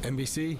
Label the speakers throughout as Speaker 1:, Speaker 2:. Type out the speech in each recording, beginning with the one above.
Speaker 1: NBC.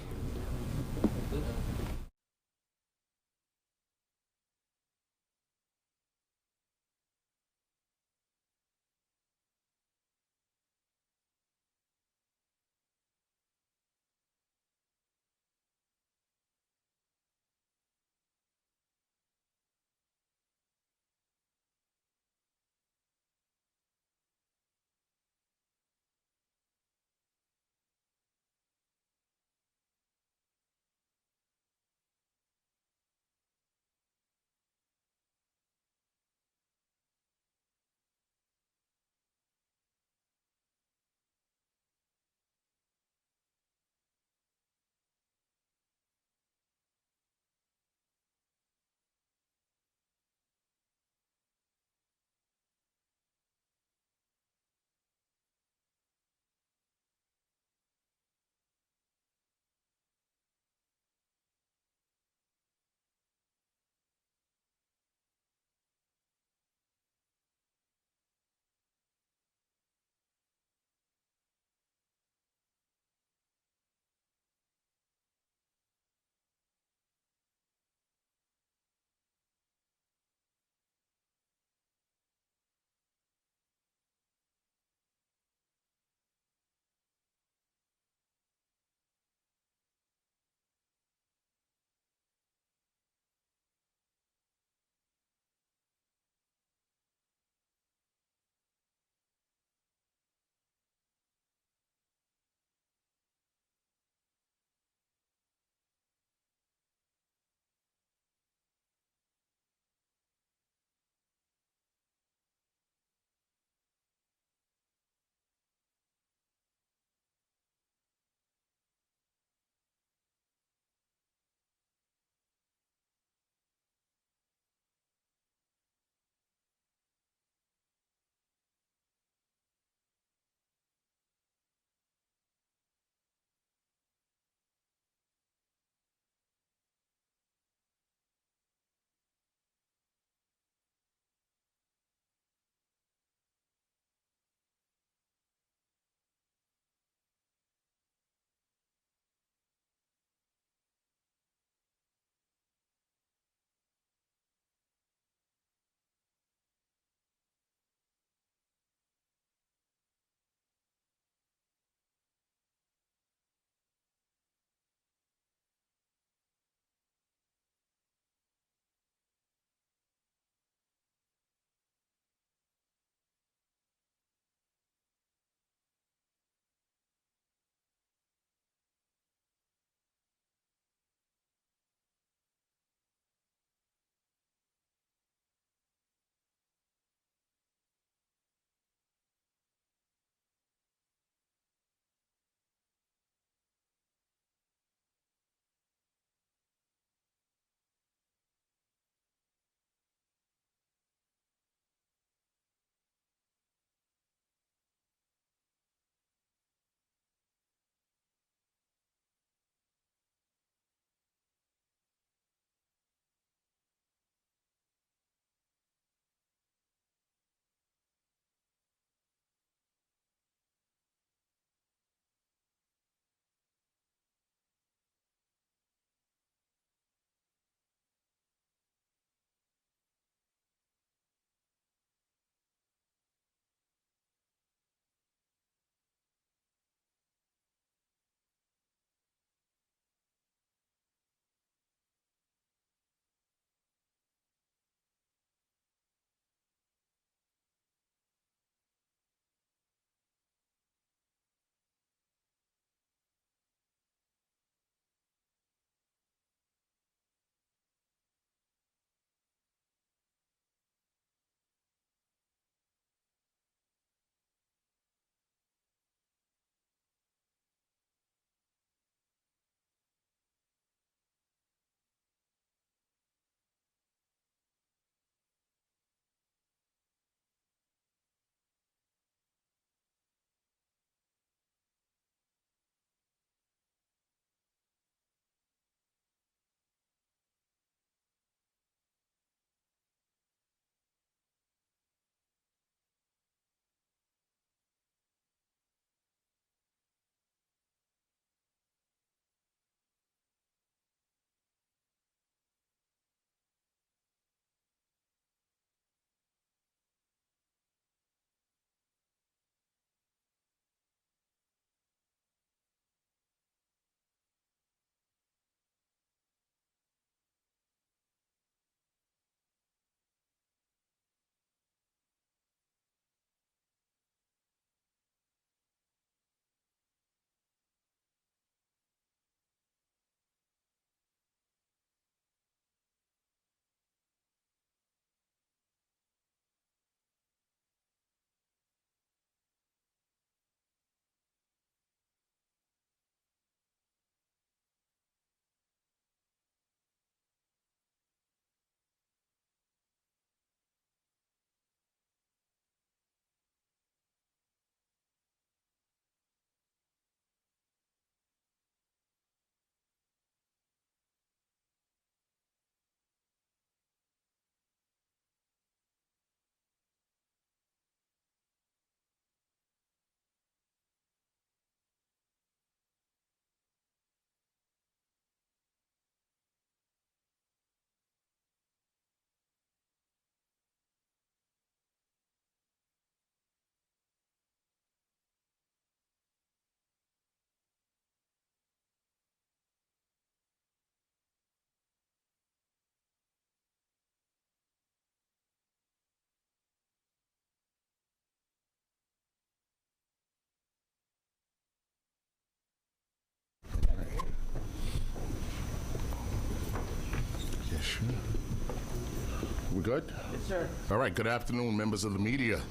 Speaker 1: We good?
Speaker 2: Yes, sir.
Speaker 1: All right, good afternoon, members of the media.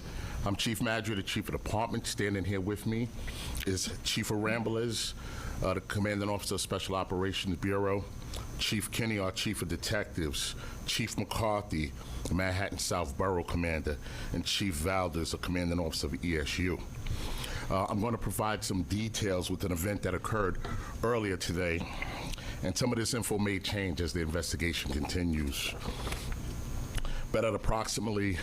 Speaker 1: I'm Chief Madry, the Chief of Department. Standing here with me is Chief of Ramblers, the Commanding Officer of Special Operations Bureau, Chief Kinney, our Chief of Detectives, Chief McCarthy, the Manhattan South Borough Commander, and Chief Valdez, the Commanding Officer of ESU. I'm going to provide some details with an event that occurred earlier today, and some of this info may change as the investigation continues. But at approximately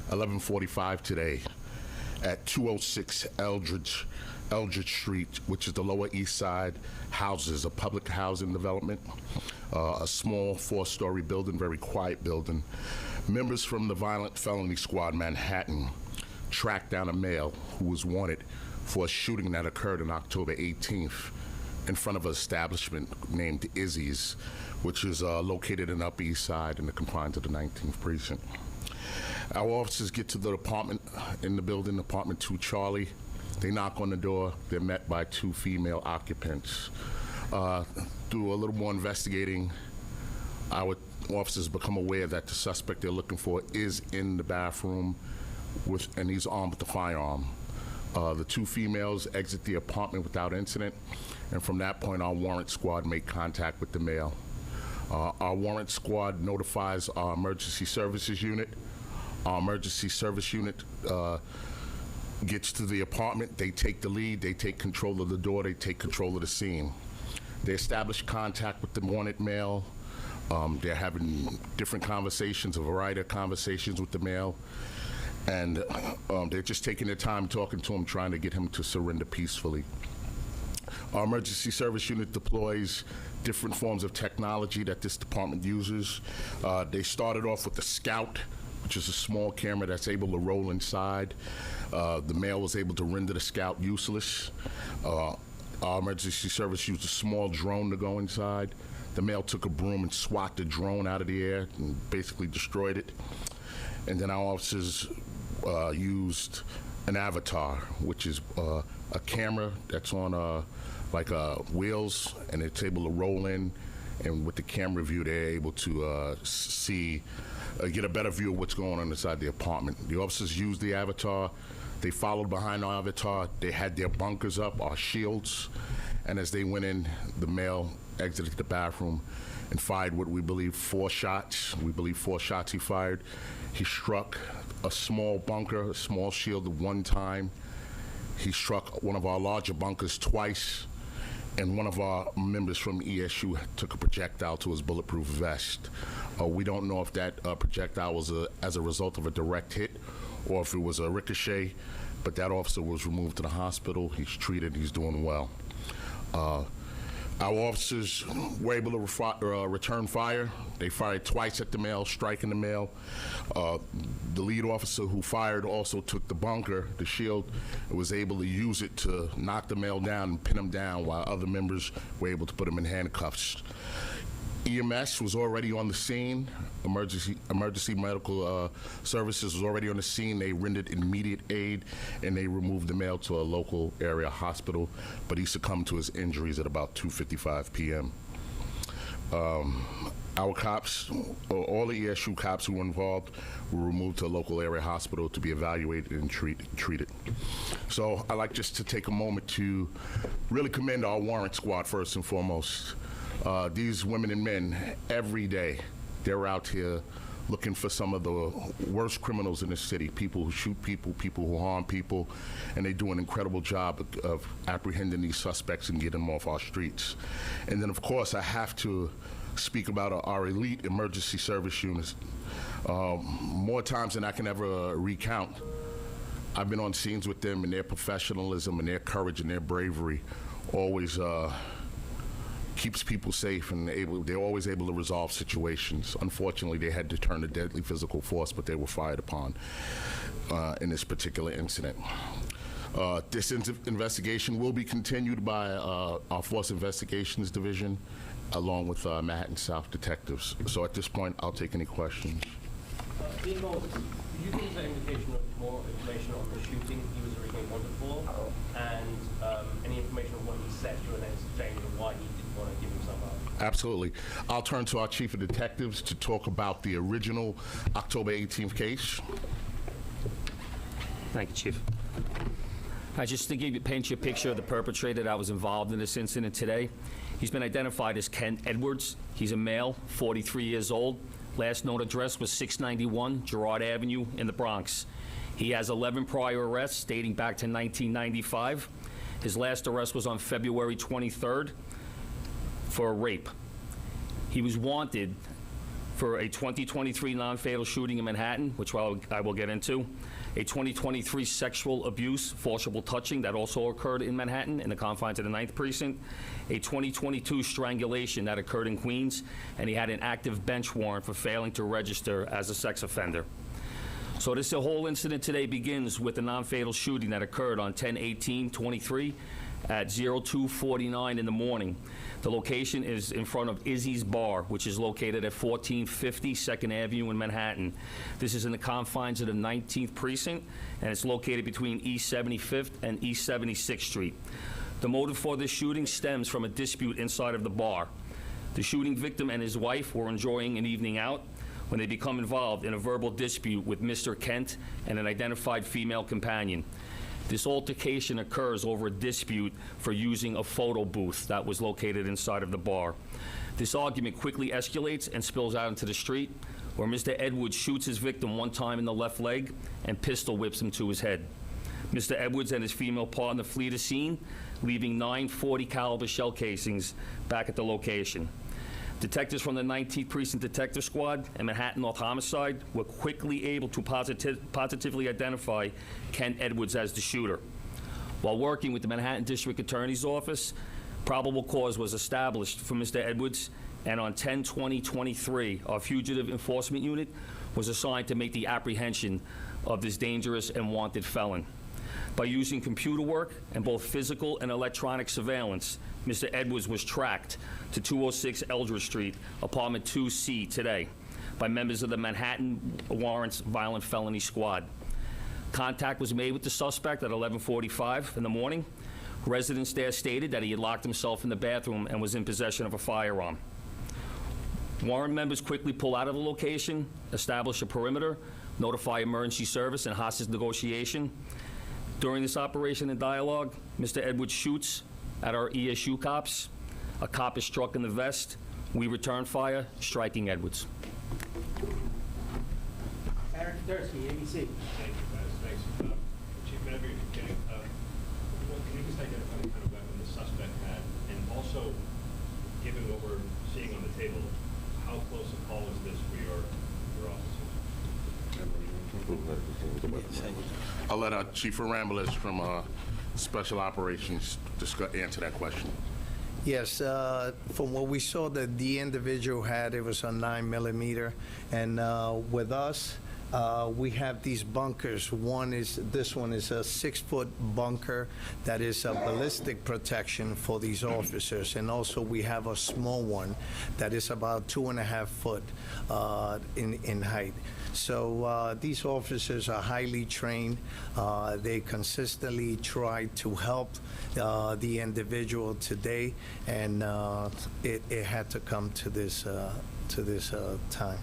Speaker 1: 11:45 today, at 206 Eldridge Street, which is the Lower East Side, houses a public housing development, a small 4-story building, very quiet building. Members from the Violent Felony Squad Manhattan tracked down a male who was wanted for a shooting that occurred on October 18th in front of an establishment named Izzy's, which is located in the Upper East Side in the confines of the 19th Precinct. Our officers get to the apartment in the building, apartment 2 Charlie. They knock on the door. They're met by 2 female occupants. Do a little more investigating. Our officers become aware that the suspect they're looking for is in the bathroom and he's armed with a firearm. The 2 females exit the apartment without incident, and from that point, our warrant squad make contact with the male. Our warrant squad notifies our emergency services unit. Our emergency service unit gets to the apartment. They take the lead. They take control of the door. They take control of the scene. They establish contact with the wanted male. They're having different conversations, a variety of conversations with the male. And they're just taking their time talking to him, trying to get him to surrender peacefully. Our emergency service unit deploys different forms of technology that this department uses. They started off with the Scout, which is a small camera that's able to roll inside. The male was able to render the Scout useless. Our emergency service used a small drone to go inside. The male took a broom and swatted the drone out of the air and basically destroyed it. And then our officers used an avatar, which is a camera that's on like wheels, and it's able to roll in. And with the camera view, they're able to get a better view of what's going on inside the apartment. The officers used the avatar. They followed behind our avatar. They had their bunkers up, our shields. And as they went in, the male exited the bathroom and fired what we believe 4 shots. We believe 4 shots he fired. He struck a small bunker, a small shield 1 time. He struck one of our larger bunkers twice. And one of our members from ESU took a projectile to his bulletproof vest. We don't know if that projectile was as a result of a direct hit or if it was a ricochet, but that officer was removed to the hospital. He's treated, he's doing well. Our officers were able to return fire. They fired twice at the male, striking the male. The lead officer who fired also took the bunker, the shield, and was able to use it to knock the male down and pin him down, while other members were able to put him in handcuffs. EMS was already on the scene. Emergency medical services was already on the scene. They rendered immediate aid, and they removed the male to a local area hospital, but he succumbed to his injuries at about 2:55 p.m. Our cops, all the ESU cops who were involved, were removed to a local area hospital to be evaluated and treated. So I'd like just to take a moment to really commend our warrant squad first and foremost. These women and men, every day, they're out here looking for some of the worst criminals in the city, people who shoot people, people who harm people, and they do an incredible job of apprehending these suspects and getting them off our streets. And then, of course, I have to speak about our elite emergency service units. More times than I can ever recount, I've been on scenes with them, and their professionalism and their courage and their bravery always keeps people safe, and they're always able to resolve situations. Unfortunately, they had to turn to deadly physical force, but they were fired upon in this particular incident. This investigation will be continued by our Force Investigations Division, along with Manhattan South detectives. So at this point, I'll take any questions.
Speaker 3: Could you give us an indication of more information on the shooting he was originally wanted for, and any information on what he said during that exchange and why he didn't want to give himself up?
Speaker 1: Absolutely. I'll turn to our Chief of Detectives to talk about the original October 18th case.
Speaker 2: Thank you, Chief. Just to paint you a picture of the perpetrator that was involved in this incident today, he's been identified as Kent Edwards. He's a male, 43 years old. Last known address was 691 Girard Avenue in the Bronx. He has 11 prior arrests dating back to 1995. His last arrest was on February 23rd for a rape. He was wanted for a 2023 non-fatal shooting in Manhattan, which I will get into, a 2023 sexual abuse, forcible touching that also occurred in Manhattan in the confines of the 9th Precinct, a 2022 strangulation that occurred in Queens, and he had an active bench warrant for failing to register as a sex offender. So this whole incident today begins with a non-fatal shooting that occurred on 10/18/23 at 02:49 in the morning. The location is in front of Izzy's Bar, which is located at 1450 2nd Avenue in Manhattan. This is in the confines of the 19th Precinct, and it's located between East 75th and East 76th Street. The motive for this shooting stems from a dispute inside of the bar. The shooting victim and his wife were enjoying an evening out when they become involved in a verbal dispute with Mr. Kent and an identified female companion. This altercation occurs over a dispute for using a photo booth that was located inside of the bar. This argument quickly escalates and spills out into the street, where Mr. Edwards shoots his victim one time in the left leg and pistol whips him to his head. Mr. Edwards and his female partner flee the scene, leaving 9 .40 caliber shell casings back at the location. Detectives from the 19th Precinct Detective Squad and Manhattan North Homicide were quickly able to positively identify Kent Edwards as the shooter. While working with the Manhattan District Attorney's Office, probable cause was established for Mr. Edwards, and on 10/20/23, our Fugitive Enforcement Unit was assigned to make the apprehension of this dangerous and wanted felon. By using computer work and both physical and electronic surveillance, Mr. Edwards was tracked to 206 Eldridge Street, apartment 2C today, by members of the Manhattan Warrants Violent Felony Squad. Contact was made with the suspect at 11:45 in the morning. Residents there stated that he had locked himself in the bathroom and was in possession of a firearm. Warrant members quickly pull out of the location, establish a perimeter, notify emergency service and hostage negotiation. During this operation and dialogue, Mr. Edwards shoots at our ESU cops. A cop is struck in the vest. We return fire, striking Edwards.
Speaker 4: Eric Dursky, ABC.
Speaker 5: Thank you, guys. Thanks. Chief, whenever you're beginning, can you just identify the kind of weapon the suspect had? And also, given what we're seeing on the table, how close a call is this for your officers?
Speaker 1: I'll let our Chief of Ramblers from Special Operations answer that question.
Speaker 4: Yes, from what we saw that the individual had, it was a 9mm, and with us, we have these bunkers. This one is a 6-foot bunker that is a ballistic protection for these officers, and also we have a small one that is about 2.5 foot in height. So these officers are highly trained. They consistently try to help the individual today, and it had to come to this time.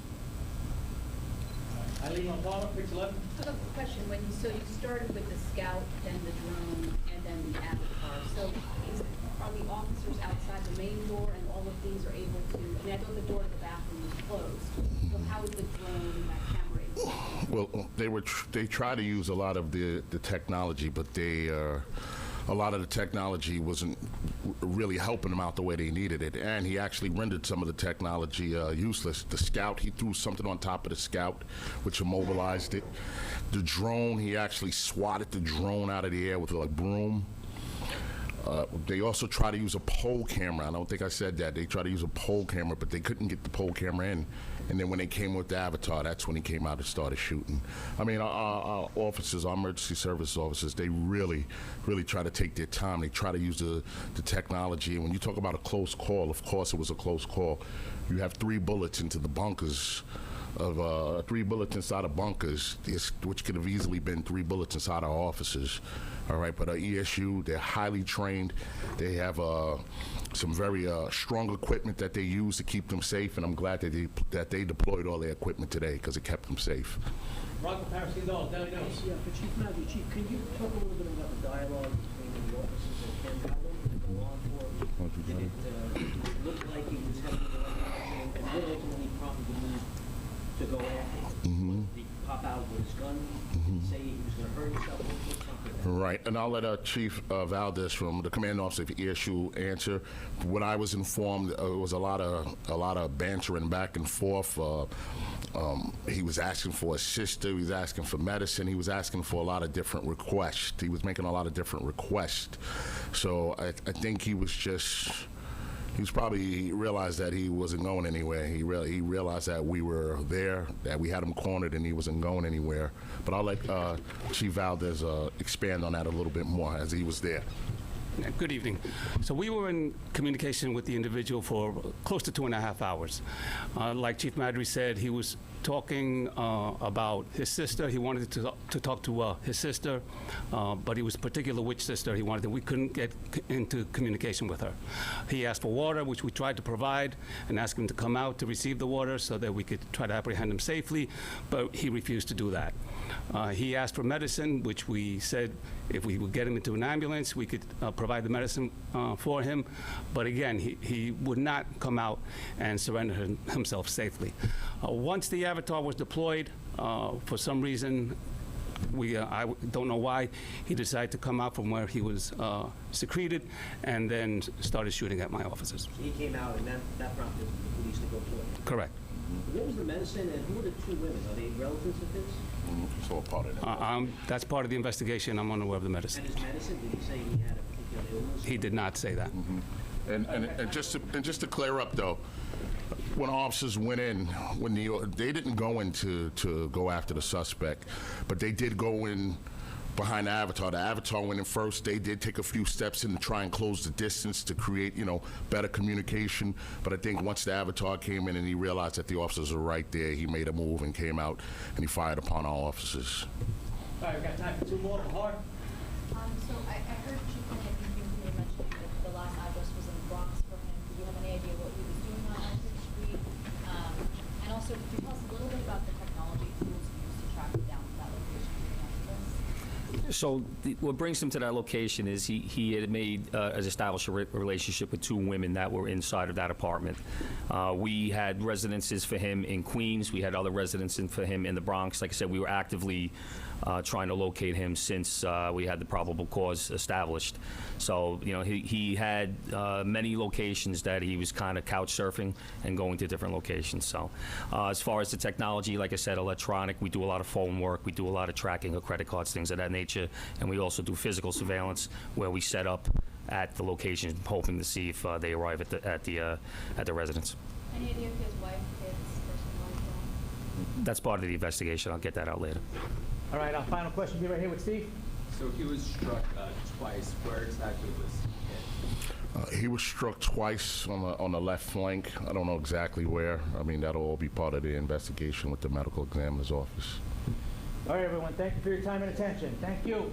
Speaker 6: Eileen Obama, page 11.
Speaker 7: I have a question. So you started with the Scout, then the drone, and then the avatar. So are the officers outside the main door, and all of these are able to? I mean, I thought the door to the bathroom was closed. So how is the drone and that camera able to?
Speaker 1: Well, they try to use a lot of the technology, but a lot of the technology wasn't really helping them out the way they needed it, and he actually rendered some of the technology useless. The Scout, he threw something on top of the Scout, which immobilized it. The drone, he actually swatted the drone out of the air with a broom. They also try to use a pole camera. I don't think I said that. They tried to use a pole camera, but they couldn't get the pole camera in. And then when they came with the avatar, that's when he came out and started shooting. I mean, our officers, our emergency service officers, they really try to take their time. They try to use the technology. And when you talk about a close call, of course it was a close call. You have 3 bullets into the bunkers of 3 bullets inside of bunkers, which could have easily been 3 bullets inside our offices. All right, but ESU, they're highly trained. They have some very strong equipment that they use to keep them safe, and I'm glad that they deployed all their equipment today because it kept them safe.
Speaker 3: Rocco Parisi, Daily News.
Speaker 6: Yeah, but Chief Maggie, Chief, can you talk a little bit about the dialogue between the officers and Ken? How long did it go on for? Did it look like he was heading in the right direction? And what ultimately prompted the move to go after him? Did he pop out with his gun? Did he say he was going to hurt himself? What's something?
Speaker 1: Right, and I'll let Chief Valdez from the commanding officer of ESU answer. When I was informed, it was a lot of bantering back and forth. He was asking for a sister. He was asking for medicine. He was asking for a lot of different requests. He was making a lot of different requests. So I think he probably realized that he wasn't going anywhere. He realized that we were there, that we had him cornered, and he wasn't going anywhere. But I'll let Chief Valdez expand on that a little bit more as he was there.
Speaker 8: Good evening. So we were in communication with the individual for close to 2.5 hours. Like Chief Madry said, he was talking about his sister. He wanted to talk to his sister, but he was particular which sister he wanted. We couldn't get into communication with her. He asked for water, which we tried to provide, and asked him to come out to receive the water so that we could try to apprehend him safely, but he refused to do that. He asked for medicine, which we said if we would get him into an ambulance, we could provide the medicine for him. But again, he would not come out and surrender himself safely. Once the Avatar was deployed, for some reason, I don't know why, he decided to come out from where he was secreted and then started shooting at my officers.
Speaker 6: So he came out, and that prompted the police to go for him.
Speaker 8: Correct.
Speaker 6: What was the medicine, and who were the 2 women? Are they relatives of his?
Speaker 1: It's all part of that.
Speaker 8: That's part of the investigation. I'm unaware of the medicine.
Speaker 6: And his medicine, did he say he had a particular illness?
Speaker 8: He did not say that.
Speaker 1: And just to clear up, though, when officers went in, they didn't go in to go after the suspect, but they did go in behind the Avatar. The Avatar went in first. They did take a few steps in to try and close the distance to create, better communication. But I think once the Avatar came in and he realized that the officers were right there, he made a move and came out and he fired upon our officers.
Speaker 3: All right, we've got time for 2 more. Hard.
Speaker 9: So I heard Chief Kennedy mention that the last address was in the Bronx for him. Do you have any idea what he was doing on 6th Street? And also, could you tell us a little bit about the technology tools used to track him down to that location?
Speaker 2: So what brings him to that location is he had established a relationship with 2 women that were inside of that apartment. We had residences for him in Queens. We had other residences for him in the Bronx. Like I said, we were actively trying to locate him since we had the probable cause established. So, he had many locations that he was kind of couch surfing and going to different locations. So, as far as the technology, like I said, electronic, we do a lot of phone work, we do a lot of tracking of credit cards, things of that nature, and we also do physical surveillance where we set up at the location, hoping to see if they arrive at the residence.
Speaker 9: Any idea if his wife, kids, personal life?
Speaker 2: That's part of the investigation. I'll get that out later.
Speaker 3: All right, our final question. Be right here with Steve.
Speaker 10: So he was struck twice. Where exactly was he hit?
Speaker 1: He was struck twice on the left flank. I don't know exactly where. I mean, that'll all be part of the investigation with the medical examiner's office.
Speaker 3: All right, everyone. Thank you for your time and attention. Thank you.